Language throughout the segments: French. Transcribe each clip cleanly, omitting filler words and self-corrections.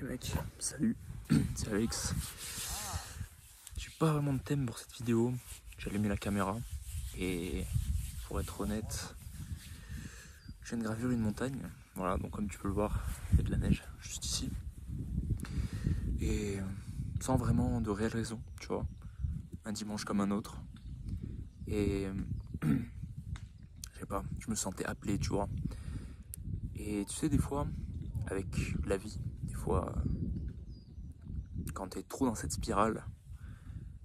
Ok mec, salut, c'est Alex. J'ai pas vraiment de thème pour cette vidéo, j'ai allumé la caméra et pour être honnête, je viens de gravir une montagne. Voilà, donc comme tu peux le voir, il y a de la neige juste ici. Et sans vraiment de réelle raison, tu vois, un dimanche comme un autre. Et je sais pas, je me sentais appelé, tu vois. Et tu sais, des fois, avec la vie, des fois, quand t'es trop dans cette spirale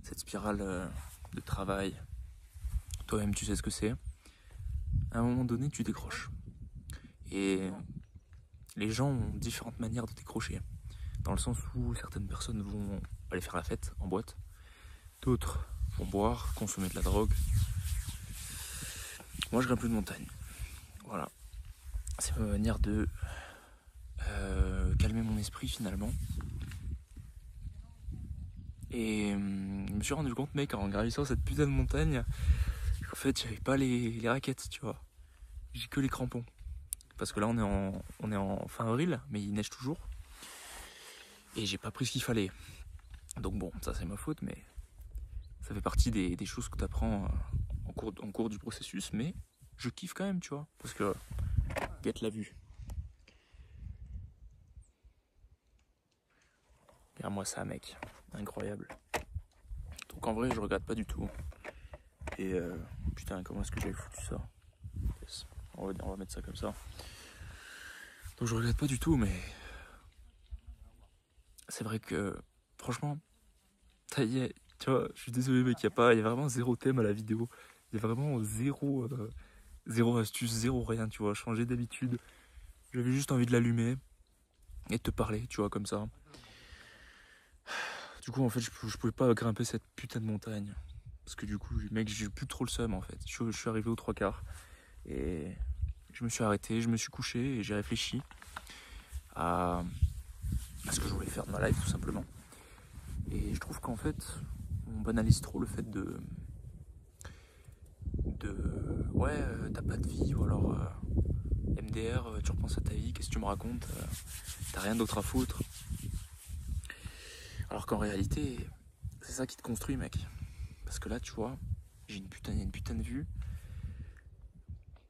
de travail, toi-même tu sais ce que c'est, à un moment donné tu décroches. Et les gens ont différentes manières de décrocher. Dans le sens où certaines personnes vont aller faire la fête en boîte, d'autres vont boire, consommer de la drogue. Moi je grimpe une montagne. Voilà. C'est ma manière de calmer mon esprit finalement. Et je me suis rendu compte, mec, en gravissant cette putain de montagne, en fait j'avais pas les raquettes, tu vois. J'ai que les crampons. Parce que là on est en fin avril, mais il neige toujours. Et j'ai pas pris ce qu'il fallait. Donc bon, ça c'est ma faute, mais ça fait partie des choses que tu apprends en cours du processus. Mais je kiffe quand même, tu vois. Parce que, guette la vue. Regarde-moi ça, mec. Incroyable. Donc en vrai, je regrette pas du tout. Et putain, comment est-ce que j'avais foutu ça? Yes. On va mettre ça comme ça. Donc je regrette pas du tout, mais c'est vrai que, franchement, ça y est, tu vois, je suis désolé, mec, il y a vraiment zéro thème à la vidéo. Il y a vraiment zéro astuce, zéro rien, tu vois, changer d'habitude. J'avais juste envie de l'allumer et de te parler, tu vois, comme ça. Du coup, en fait, je pouvais pas grimper cette putain de montagne. Parce que du coup, mec, j'ai plus trop le seum, en fait. Je suis arrivé aux 3/4 et je me suis arrêté, je me suis couché et j'ai réfléchi à ce que je voulais faire de ma life, tout simplement. Et je trouve qu'en fait, on banalise trop le fait de ouais, t'as pas de vie, ou alors MDR, tu repenses à ta vie, qu'est-ce que tu me racontes, t'as rien d'autre à foutre. Alors qu'en réalité, c'est ça qui te construit, mec. Parce que là, tu vois, j'ai une putain de vue.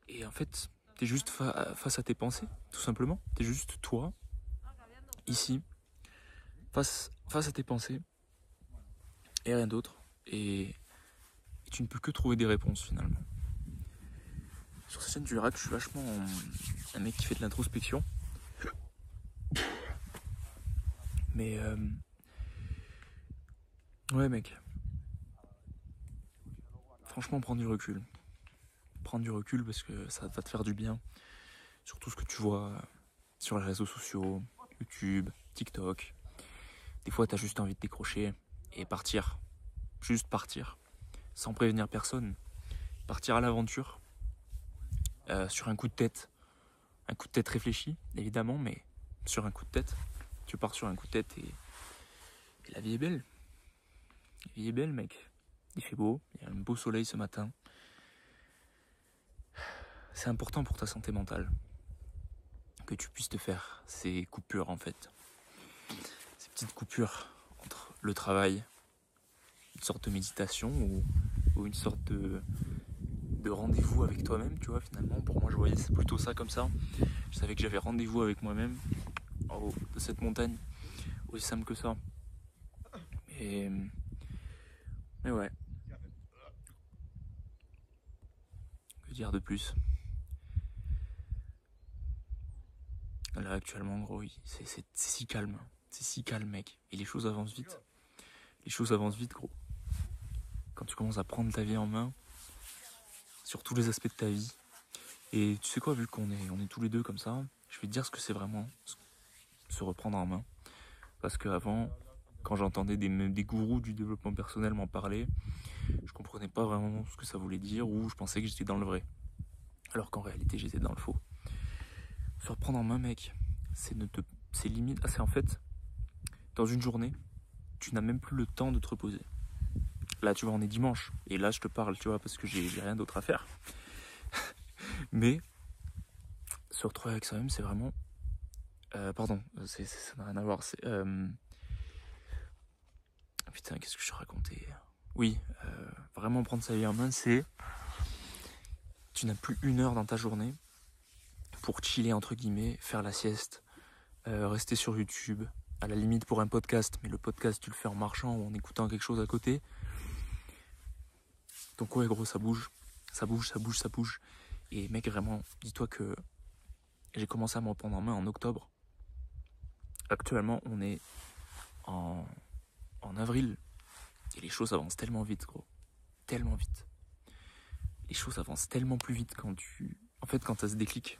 Et en fait, t'es juste face à tes pensées, tout simplement. T'es juste toi, ici, face à tes pensées, et rien d'autre. Et tu ne peux que trouver des réponses, finalement. Sur cette chaîne, tu verras que je suis vachement un mec qui fait de l'introspection. Mais ouais, mec. Franchement, prends du recul. Prends du recul parce que ça va te faire du bien. Sur tout ce que tu vois sur les réseaux sociaux, YouTube, TikTok. Des fois, t'as juste envie de décrocher et partir. Juste partir. Sans prévenir personne. Partir à l'aventure. Sur un coup de tête. Un coup de tête réfléchi, évidemment, mais sur un coup de tête. Tu pars sur un coup de tête et la vie est belle. La vie est belle, mec. Il fait beau, il y a un beau soleil ce matin. C'est important pour ta santé mentale que tu puisses te faire ces coupures, en fait. Ces petites coupures entre le travail, une sorte de méditation ou une sorte de rendez-vous avec toi-même, tu vois, finalement. Pour moi, je voyais c'est plutôt ça comme ça. Je savais que j'avais rendez-vous avec moi-même en haut de cette montagne. Aussi simple que ça. Mais ouais. Que dire de plus? Là, actuellement, gros, c'est si calme. C'est si calme, mec. Et les choses avancent vite. Les choses avancent vite, gros. Quand tu commences à prendre ta vie en main, sur tous les aspects de ta vie. Et tu sais quoi, vu qu'on est tous les deux comme ça, je vais te dire ce que c'est vraiment se reprendre en main. Parce qu'avant, quand j'entendais des gourous du développement personnel m'en parler, je comprenais pas vraiment ce que ça voulait dire ou je pensais que j'étais dans le vrai. Alors qu'en réalité, j'étais dans le faux. Se reprendre en main, mec, c'est limite. Ah, c'est en fait, dans une journée, tu n'as même plus le temps de te reposer. Là, tu vois, on est dimanche. Et là, je te parle, tu vois, parce que j'ai rien d'autre à faire. Mais se retrouver avec soi-même, c'est vraiment Pardon, ça n'a rien à voir. Putain, qu'est-ce que je racontais? Oui, vraiment prendre sa vie en main, c'est... Tu n'as plus 1 heure dans ta journée pour chiller, entre guillemets, faire la sieste, rester sur YouTube, à la limite pour un podcast, mais le podcast, tu le fais en marchant ou en écoutant quelque chose à côté. Donc ouais, gros, ça bouge. Ça bouge, ça bouge, ça bouge. Et mec, vraiment, dis-toi que j'ai commencé à me reprendre en main en octobre. Actuellement, on est en avril. Et les choses avancent tellement vite, gros. Tellement vite. Les choses avancent tellement plus vite quand t'as ce déclic.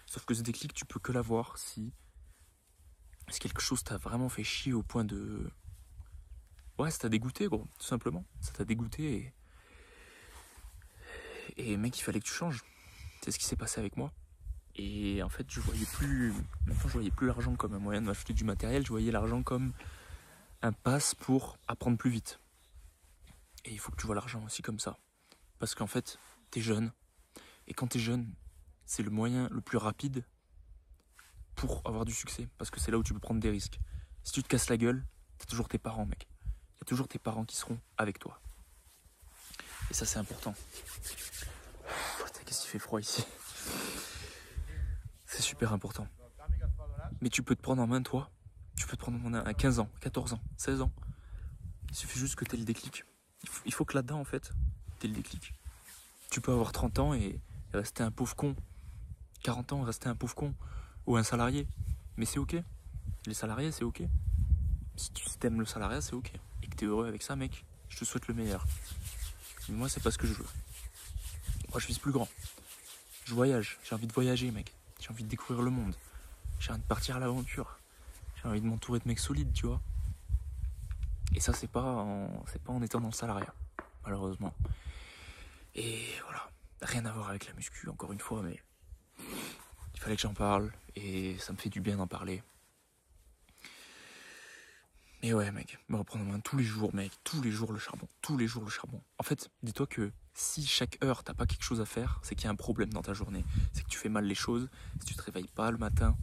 Sauf que ce déclic, tu peux que l'avoir si quelque chose t'a vraiment fait chier au point de... Ouais, ça t'a dégoûté, gros, tout simplement. Ça t'a dégoûté et mec, il fallait que tu changes. C'est ce qui s'est passé avec moi. Et en fait, je voyais plus l'argent comme un moyen de m'acheter du matériel, je voyais l'argent comme un pass pour apprendre plus vite. Et il faut que tu vois l'argent aussi comme ça. Parce qu'en fait, t'es jeune. Et quand t'es jeune, c'est le moyen le plus rapide pour avoir du succès. Parce que c'est là où tu peux prendre des risques. Si tu te casses la gueule, t'as toujours tes parents, mec. Il y a toujours tes parents qui seront avec toi. Et ça, c'est important. Putain, qu'est-ce qu'il fait froid ici. C'est super important. Mais tu peux te prendre en main, toi. Tu peux te prendre en main à 15 ans, 14 ans, 16 ans. Il suffit juste que t'aies le déclic. Il faut que là-dedans, en fait, t'aies le déclic. Tu peux avoir 30 ans et rester un pauvre con. 40 ans et rester un pauvre con. Ou un salarié. Mais c'est ok. Les salariés, c'est ok. Si tu t'aimes le salariat, c'est ok. Et que t'es heureux avec ça, mec, je te souhaite le meilleur. Mais moi, c'est pas ce que je veux. Moi, je vise plus grand. Je voyage. J'ai envie de voyager, mec. J'ai envie de découvrir le monde. J'ai envie de partir à l'aventure. J'ai envie de m'entourer de mecs solides, tu vois. Et ça, c'est pas en étant dans le salariat, malheureusement. Et voilà. Rien à voir avec la muscu, encore une fois, mais il fallait que j'en parle. Et ça me fait du bien d'en parler. Mais ouais, mec, me reprendre en main tous les jours, mec. Tous les jours le charbon. Tous les jours le charbon. En fait, dis-toi que si chaque heure t'as pas quelque chose à faire, c'est qu'il y a un problème dans ta journée. C'est que tu fais mal les choses. Si tu te réveilles pas le matin,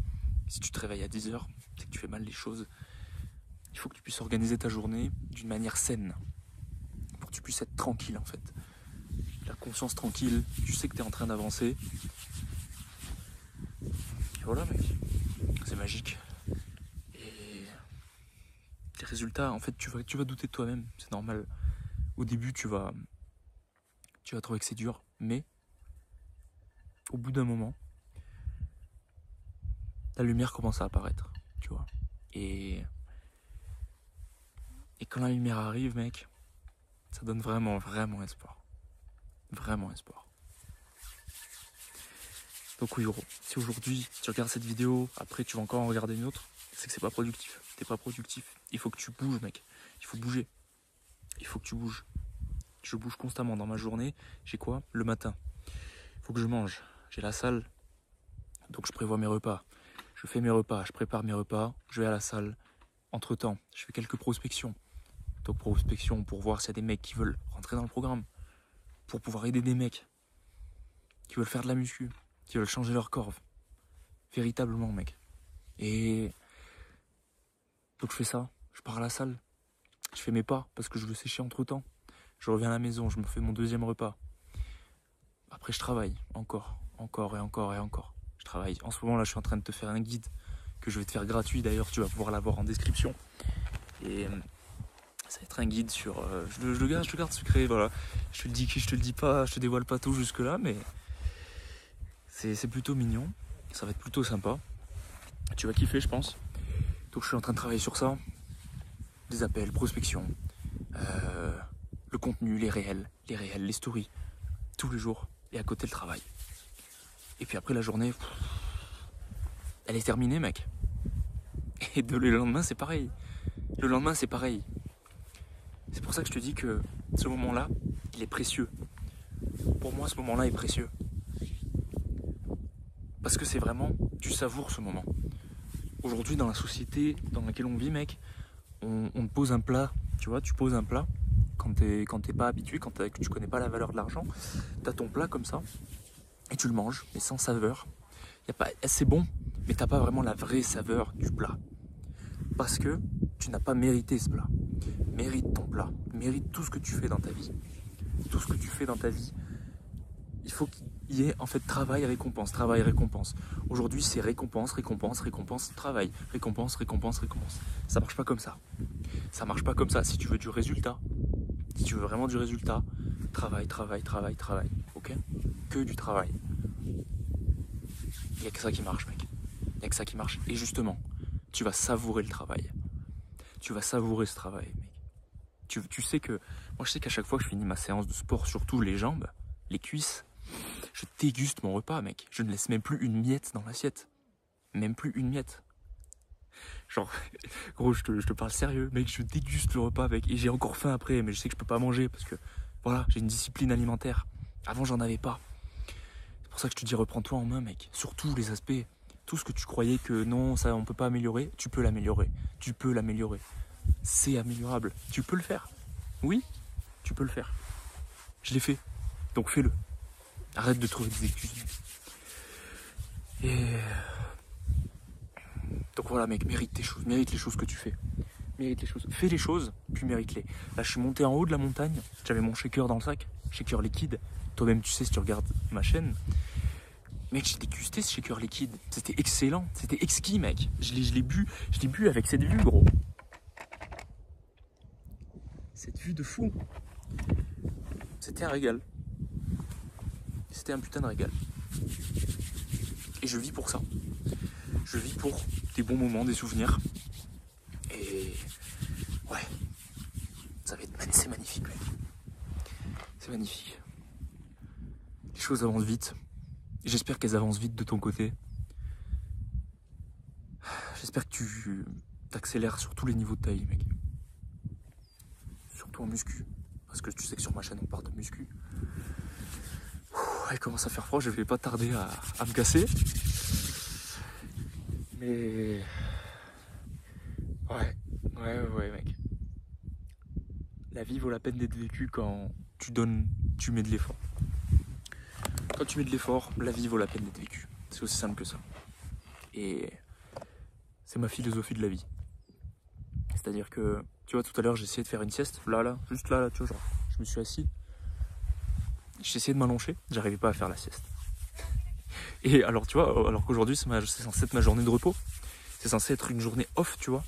si tu te réveilles à 10h, c'est que tu fais mal les choses. Il faut que tu puisses organiser ta journée d'une manière saine. Pour que tu puisses être tranquille, en fait. La conscience tranquille, tu sais que t'es en train d'avancer. Et voilà, mec. C'est magique. Et les résultats, en fait, tu vas douter de toi-même. C'est normal. Au début, tu vas trouver que c'est dur. Mais, au bout d'un moment, la lumière commence à apparaître. Tu vois. Et quand la lumière arrive, mec, ça donne vraiment, vraiment espoir. Vraiment espoir. Donc oui, gros, si aujourd'hui tu regardes cette vidéo, après tu vas encore en regarder une autre, c'est que c'est pas productif. T'es pas productif. Il faut que tu bouges, mec. Il faut bouger. Il faut que tu bouges. Je bouge constamment dans ma journée. J'ai quoi? Le matin. Il faut que je mange. J'ai la salle. Donc je prévois mes repas. Je fais mes repas. Je prépare mes repas. Je vais à la salle. Entre-temps, je fais quelques prospections. Donc prospection pour voir s'il y a des mecs qui veulent rentrer dans le programme. Pour pouvoir aider des mecs qui veulent faire de la muscu. Qui veulent changer leur corps. Véritablement, mec. Et donc je fais ça. Je pars à la salle. Je fais mes pas parce que je veux sécher entre-temps. Je reviens à la maison. Je me fais mon deuxième repas. Après, je travaille. Encore et encore. Je travaille. En ce moment, là, je suis en train de te faire un guide que je vais te faire gratuit. D'ailleurs, tu vas pouvoir l'avoir en description. Et ça va être un guide sur... je le garde secret, voilà. Je te le dis pas, je te dévoile pas tout jusque-là, mais c'est plutôt mignon. Ça va être plutôt sympa. Tu vas kiffer, je pense. Donc, je suis en train de travailler sur ça. Des appels, prospection, le contenu, les réels, les stories, tous les jours. Et à côté, le travail. Et puis après, la journée, elle est terminée, mec. Et le lendemain, c'est pareil. Le lendemain, c'est pareil. C'est pour ça que je te dis que ce moment-là, il est précieux. Pour moi, ce moment-là est précieux. Parce que c'est vraiment, tu savoures ce moment. Aujourd'hui, dans la société dans laquelle on vit, mec, on te pose un plat, tu vois, tu poses un plat, quand t'es pas habitué, quand tu connais pas la valeur de l'argent, t'as ton plat comme ça, et tu le manges, mais sans saveur. C'est bon, mais t'as pas vraiment la vraie saveur du plat. Parce que tu n'as pas mérité ce plat. Mérite ton plat, mérite tout ce que tu fais dans ta vie. Tout ce que tu fais dans ta vie, il faut qu'il y ait en fait travail, récompense, travail, récompense. Aujourd'hui, c'est récompense, récompense, récompense, travail, récompense, récompense, récompense. Ça marche pas comme ça. Ça marche pas comme ça. Si tu veux du résultat, si tu veux vraiment du résultat, travail, travail, travail, travail. Ok? Que du travail. Il n'y a que ça qui marche, mec. Il n'y a que ça qui marche. Et justement, tu vas savourer le travail. Tu vas savourer ce travail, mec. Tu sais que... Moi, je sais qu'à chaque fois que je finis ma séance de sport, surtout les jambes, les cuisses, je déguste mon repas, mec. Je ne laisse même plus une miette dans l'assiette. Même plus une miette. Genre, gros, je te parle sérieux, mec, je déguste le repas, mec. Et j'ai encore faim après, mais je sais que je peux pas manger parce que, voilà, j'ai une discipline alimentaire. Avant, j'en avais pas. C'est pour ça que je te dis, reprends-toi en main, mec. Sur tous les aspects. Tout ce que tu croyais que non, ça, on peut pas améliorer, tu peux l'améliorer. Tu peux l'améliorer. C'est améliorable. Tu peux le faire. Oui, tu peux le faire. Je l'ai fait. Donc fais-le. Arrête de trouver des excuses. Et... Donc voilà, mec, mérite tes choses. Mérite les choses que tu fais. Mérite les choses. Fais les choses, puis mérite-les. Là, je suis monté en haut de la montagne. J'avais mon shaker dans le sac. Shaker liquide. Toi-même, tu sais si tu regardes ma chaîne. Mec, j'ai dégusté ce shaker liquide. C'était excellent. C'était exquis, mec. Je l'ai bu avec cette vue, gros. Cette vue de fou. C'était un régal. C'était un putain de régal. Et je vis pour ça. Je vis pour des bons moments, des souvenirs. Et... Ouais. Ça va être... C'est magnifique, mec. C'est magnifique. Les choses avancent vite. J'espère qu'elles avancent vite de ton côté. J'espère que tu t'accélères sur tous les niveaux de ta vie, mec. Surtout en muscu. Parce que tu sais que sur ma chaîne, on parle de muscu. Il commence à faire froid, je vais pas tarder à me casser. Mais... Ouais, mec. La vie vaut la peine d'être vécue quand tu donnes, tu mets de l'effort. Quand tu mets de l'effort, la vie vaut la peine d'être vécue. C'est aussi simple que ça. Et c'est ma philosophie de la vie. C'est-à-dire que, tu vois, tout à l'heure, j'ai essayé de faire une sieste. Là, juste là, tu vois, genre, je me suis assis. J'ai essayé de m'allonger, j'arrivais pas à faire la sieste. Et alors, tu vois, alors qu'aujourd'hui, c'est censé être ma journée de repos. C'est censé être une journée off, tu vois.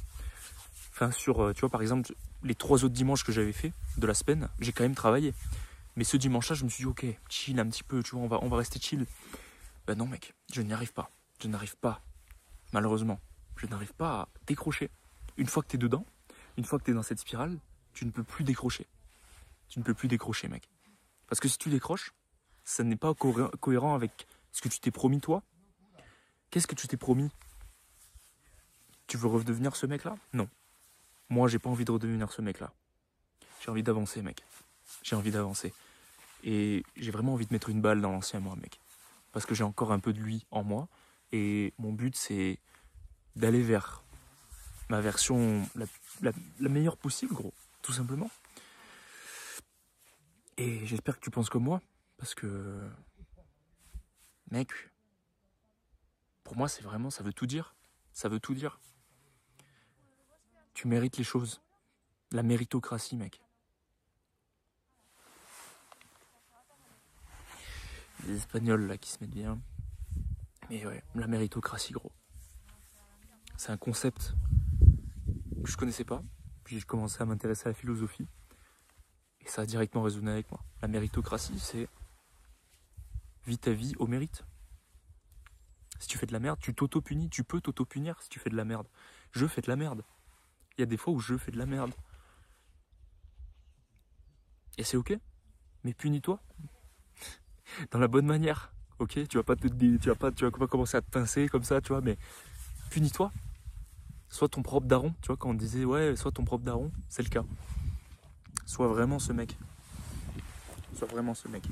Enfin, sur, tu vois, par exemple, les 3 autres dimanches que j'avais fait de la semaine, j'ai quand même travaillé. Mais ce dimanche-là, je me suis dit, ok, chill un petit peu, tu vois, on va rester chill. Ben non, mec, je n'y arrive pas. Je n'arrive pas, malheureusement. Je n'arrive pas à décrocher. Une fois que t'es dedans, une fois que t'es dans cette spirale, tu ne peux plus décrocher. Tu ne peux plus décrocher, mec. Parce que si tu décroches, ça n'est pas cohérent avec ce que tu t'es promis, toi. Qu'est-ce que tu t'es promis? Tu veux redevenir ce mec-là? Non. Moi, j'ai pas envie de redevenir ce mec-là. J'ai envie d'avancer, mec. J'ai envie d'avancer. Et j'ai vraiment envie de mettre une balle dans l'ancien moi, mec. Parce que j'ai encore un peu de lui en moi. Et mon but, c'est d'aller vers ma version la meilleure possible, gros. Tout simplement. Et j'espère que tu penses comme moi. Parce que... Mec... Pour moi, c'est vraiment... Ça veut tout dire. Ça veut tout dire. Tu mérites les choses. La méritocratie, mec. Les Espagnols, là, qui se mettent bien. Mais ouais, la méritocratie, gros. C'est un concept que je connaissais pas. Puis j'ai commencé à m'intéresser à la philosophie. Et ça a directement résonné avec moi. La méritocratie, c'est... Vis ta vie au mérite. Si tu fais de la merde, tu t'auto-punis. Tu peux t'auto-punir si tu fais de la merde. Je fais de la merde. Il y a des fois où je fais de la merde. Et c'est ok. Mais punis-toi. Dans la bonne manière. Ok, tu vas pas commencer à te pincer comme ça, tu vois, mais punis-toi. Sois ton propre daron, tu vois, quand on disait ouais, sois ton propre daron, c'est le cas. Sois vraiment ce mec. Sois vraiment ce mec.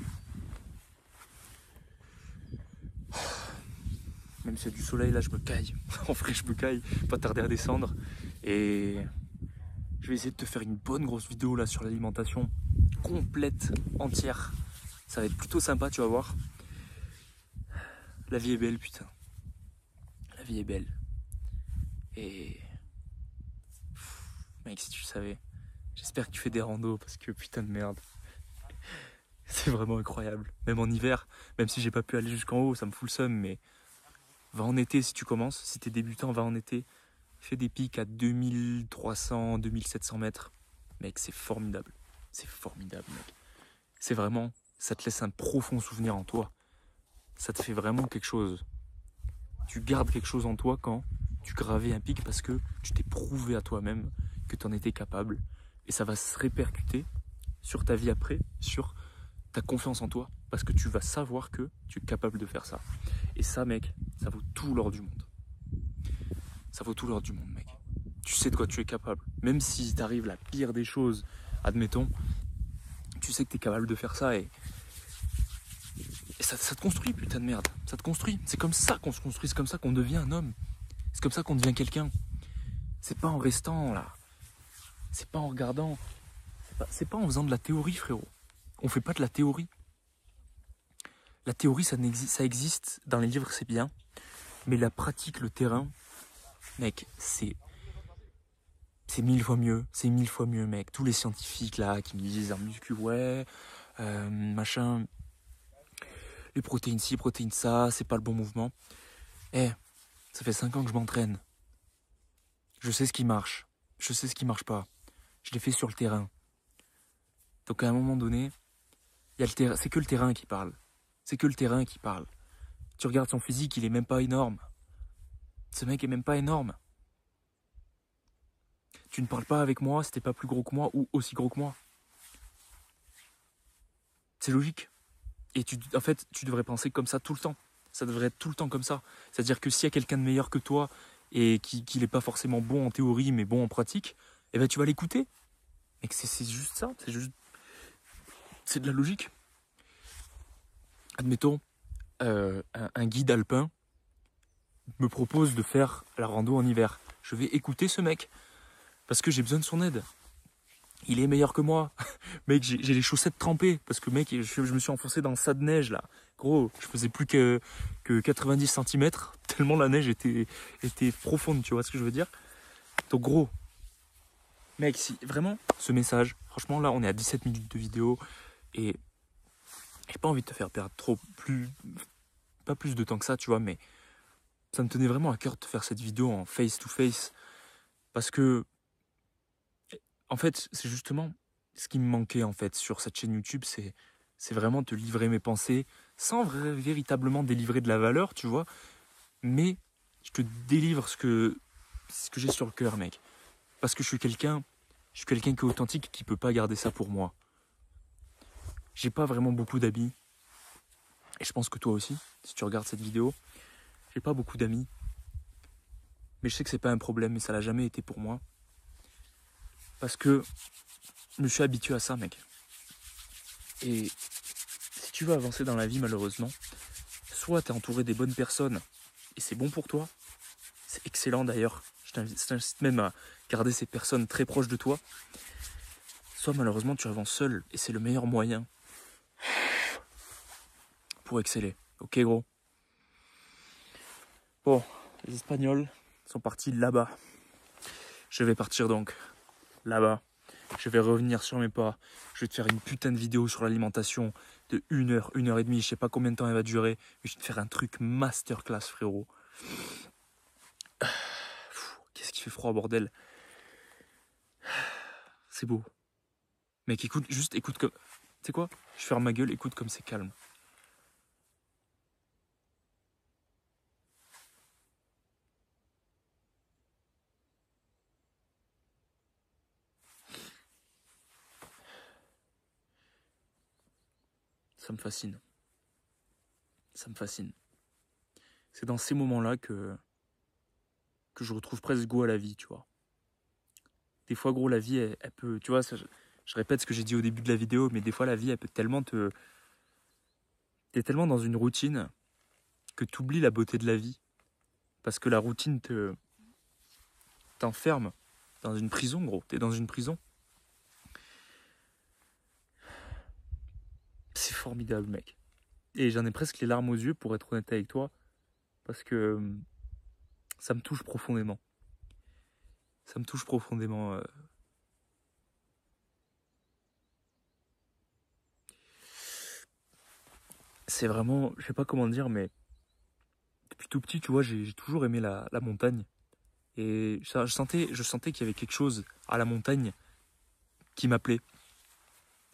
Même s'il y a du soleil, là, je me caille. En vrai, je me caille. Pas tarder à descendre. Et je vais essayer de te faire une bonne grosse vidéo là sur l'alimentation complète, entière. Ça va être plutôt sympa, tu vas voir. La vie est belle, putain. La vie est belle. Et... Mec, si tu savais, j'espère que tu fais des randos parce que putain de merde. C'est vraiment incroyable. Même en hiver, même si j'ai pas pu aller jusqu'en haut, ça me fout le seum, mais va en été si tu commences. Si t'es débutant, va en été. Fais des pics à 2300, 2700 mètres. Mec, c'est formidable. C'est formidable, mec. C'est vraiment, ça te laisse un profond souvenir en toi. Ça te fait vraiment quelque chose. Tu gardes quelque chose en toi quand tu gravais un pic parce que tu t'es prouvé à toi-même que tu en étais capable. Et ça va se répercuter sur ta vie après, sur ta confiance en toi. Parce que tu vas savoir que tu es capable de faire ça. Et ça, mec, ça vaut tout l'or du monde. Ça vaut tout l'or du monde, mec. Tu sais de quoi tu es capable. Même si t'arrive la pire des choses, admettons, tu sais que tu es capable de faire ça et ça te construit, putain de merde. Ça te construit. C'est comme ça qu'on se construit, c'est comme ça qu'on devient un homme. C'est comme ça qu'on devient quelqu'un. C'est pas en restant là. C'est pas en regardant. C'est pas en faisant de la théorie, frérot. On fait pas de la théorie. La théorie, ça existe dans les livres, c'est bien. Mais la pratique, le terrain, mec, c'est 1000 fois mieux. C'est 1000 fois mieux, mec. Tous les scientifiques là qui me disent en muscu, ouais, machin, les protéines ci, protéines ça, c'est pas le bon mouvement. Ça fait 5 ans que je m'entraîne. Je sais ce qui marche. Je sais ce qui marche pas. Je l'ai fait sur le terrain. Donc à un moment donné, il y a le terrain. C'est que le terrain qui parle. C'est que le terrain qui parle. Tu regardes son physique, il est même pas énorme. Ce mec est même pas énorme. Tu ne parles pas avec moi si t'es pas plus gros que moi ou aussi gros que moi. C'est logique. Et en fait, tu devrais penser comme ça tout le temps. Ça devrait être tout le temps comme ça. C'est-à-dire que s'il y a quelqu'un de meilleur que toi et qui n'est pas forcément bon en théorie mais bon en pratique, eh ben tu vas l'écouter. Et que c'est juste ça. C'est de la logique. Admettons, un guide alpin me propose de faire la rando en hiver. Je vais écouter ce mec parce que j'ai besoin de son aide. Il est meilleur que moi. Mec, j'ai les chaussettes trempées parce que mec, je me suis enfoncé dans ça de neige là. Gros, je faisais plus que 90 cm tellement la neige était profonde, tu vois ce que je veux dire. Donc gros, mec, si vraiment ce message, franchement là, on est à 17 minutes de vidéo et j'ai pas envie de te faire perdre pas plus de temps que ça, tu vois, mais ça me tenait vraiment à cœur de te faire cette vidéo en face to face parce que en fait, c'est justement ce qui me manquait en fait sur cette chaîne YouTube, c'est vraiment te livrer mes pensées sans véritablement délivrer de la valeur, tu vois, mais je te délivre ce que j'ai sur le cœur, mec. Parce que je suis quelqu'un qui est authentique, qui peut pas garder ça pour moi. J'ai pas vraiment beaucoup d'amis. Et je pense que toi aussi, si tu regardes cette vidéo, j'ai pas beaucoup d'amis. Mais je sais que c'est pas un problème et ça l'a jamais été pour moi. Parce que je me suis habitué à ça, mec. Et si tu veux avancer dans la vie, malheureusement, soit tu es entouré des bonnes personnes et c'est bon pour toi. C'est excellent d'ailleurs. Je t'incite même à garder ces personnes très proches de toi. Soit malheureusement tu avances seul et c'est le meilleur moyen pour exceller. Ok gros. Bon, les Espagnols sont partis là-bas. Je vais partir donc là-bas. Je vais revenir sur mes pas. Je vais te faire une putain de vidéo sur l'alimentation de 1 heure, 1 heure et demie. Je sais pas combien de temps elle va durer. Mais je vais te faire un truc masterclass, frérot. Qu'est-ce qui fait froid, bordel. C'est beau. Mec, écoute, juste écoute comme... Tu sais quoi? Je ferme ma gueule, écoute comme c'est calme. Ça me fascine. Ça me fascine. C'est dans ces moments-là que je retrouve presque goût à la vie, tu vois. Des fois, gros, la vie, elle peut... Tu vois, ça, je répète ce que j'ai dit au début de la vidéo, mais des fois, la vie, elle peut tellement te... T'es tellement dans une routine que t'oublies la beauté de la vie. Parce que la routine t'enferme dans une prison, gros. T'es dans une prison. C'est formidable, mec. Et j'en ai presque les larmes aux yeux, pour être honnête avec toi. Parce que ça me touche profondément. Ça me touche profondément. C'est vraiment, je sais pas comment dire, mais depuis tout petit, tu vois, j'ai toujours aimé la montagne. Et je sentais qu'il y avait quelque chose à la montagne qui m'appelait.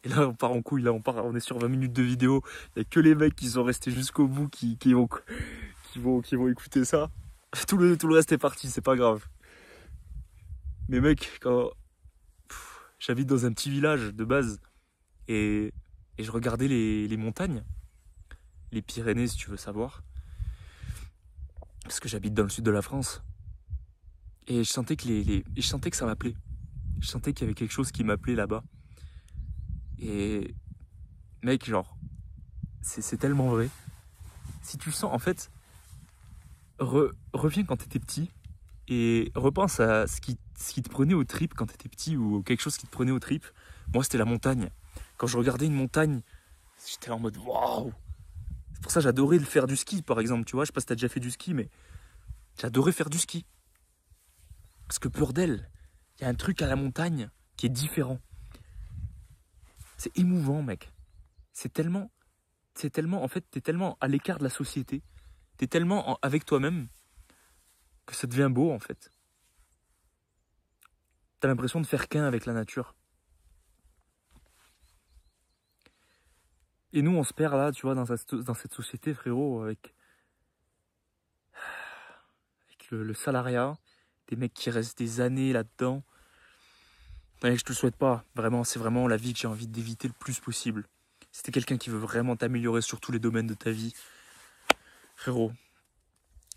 Et là, on part en couille, là, on est sur 20 minutes de vidéo. Il n'y a que les mecs qui sont restés jusqu'au bout qui vont écouter ça. Tout le reste est parti, c'est pas grave. Mais mec, j'habite dans un petit village de base et je regardais les montagnes, les Pyrénées si tu veux savoir, parce que j'habite dans le sud de la France. Et je sentais je sentais que ça m'appelait. Je sentais qu'il y avait quelque chose qui m'appelait là-bas. Et mec, genre, c'est tellement vrai. Si tu sens, en fait, reviens quand t'étais petit et repense à ce qui te prenait aux tripes quand t'étais petit ou quelque chose qui te prenait aux tripes. Moi, c'était la montagne. Quand je regardais une montagne, j'étais en mode waouh. C'est pour ça que j'adorais le faire du ski, par exemple. Tu vois, je sais pas si t'as déjà fait du ski, mais j'adorais faire du ski. Parce que bordel, il y a un truc à la montagne qui est différent. C'est émouvant, mec. C'est tellement, en fait, t'es tellement à l'écart de la société. T'es tellement avec toi-même que ça devient beau, en fait. T'as l'impression de faire qu'un avec la nature. Et nous, on se perd là, tu vois, dans cette société, frérot, avec le salariat, des mecs qui restent des années là-dedans. Et je te le souhaite pas, vraiment, c'est vraiment la vie que j'ai envie d'éviter le plus possible. Si t'es quelqu'un qui veut vraiment t'améliorer sur tous les domaines de ta vie, frérot,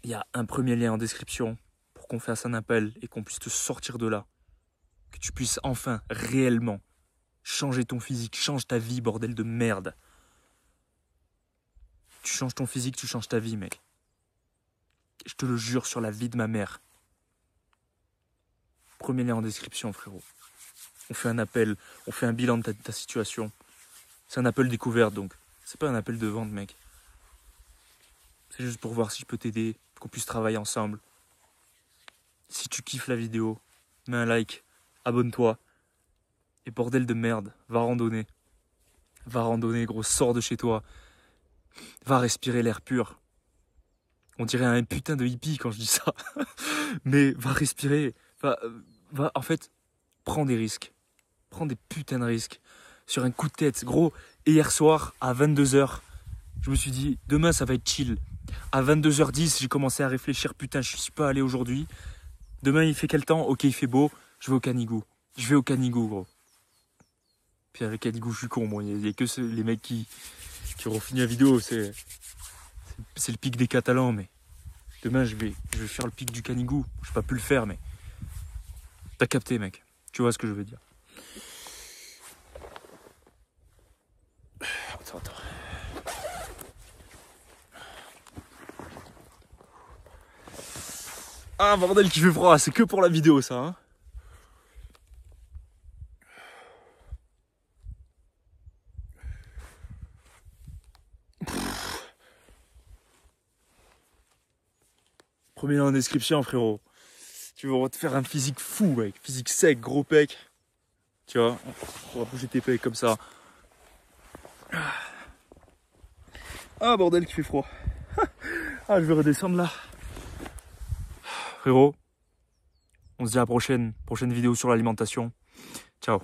il y a un premier lien en description pour qu'on fasse un appel et qu'on puisse te sortir de là. Que tu puisses enfin, réellement, changer ton physique, change ta vie, bordel de merde. Tu changes ton physique, tu changes ta vie, mec. Je te le jure sur la vie de ma mère. Premier lien en description, frérot. On fait un appel, on fait un bilan de ta situation. C'est un appel découverte, donc. C'est pas un appel de vente, mec. C'est juste pour voir si je peux t'aider, qu'on puisse travailler ensemble. Si tu kiffes la vidéo, mets un like, abonne-toi. Et bordel de merde, va randonner. Va randonner, gros, sors de chez toi. Va respirer l'air pur. On dirait un putain de hippie quand je dis ça. Mais va respirer. Va, en fait, prends des risques. Prends des putains de risques. Sur un coup de tête. Gros, hier soir, à 22h, je me suis dit, demain, ça va être chill. À 22h10, j'ai commencé à réfléchir. Putain, je suis pas allé aujourd'hui. Demain, il fait quel temps? Ok, il fait beau. Je vais au Canigou. Je vais au Canigou, gros. Puis avec Canigou, je suis con, moi. Il y a que les mecs qui auront fini la vidéo. C'est le pic des Catalans, mais demain, je vais faire le pic du Canigou. Je n'ai pas pu le faire, mais t'as capté, mec. Tu vois ce que je veux dire. Attends. Ah, bordel qui fait froid. C'est que pour la vidéo, ça, hein. Premier lien en description, frérot. Tu veux te faire un physique fou, mec. Physique sec, gros pec. Tu vois, on va bouger tes pecs comme ça. Ah, bordel qui fait froid. Ah, je vais redescendre là. Frérot, on se dit à la prochaine vidéo sur l'alimentation. Ciao.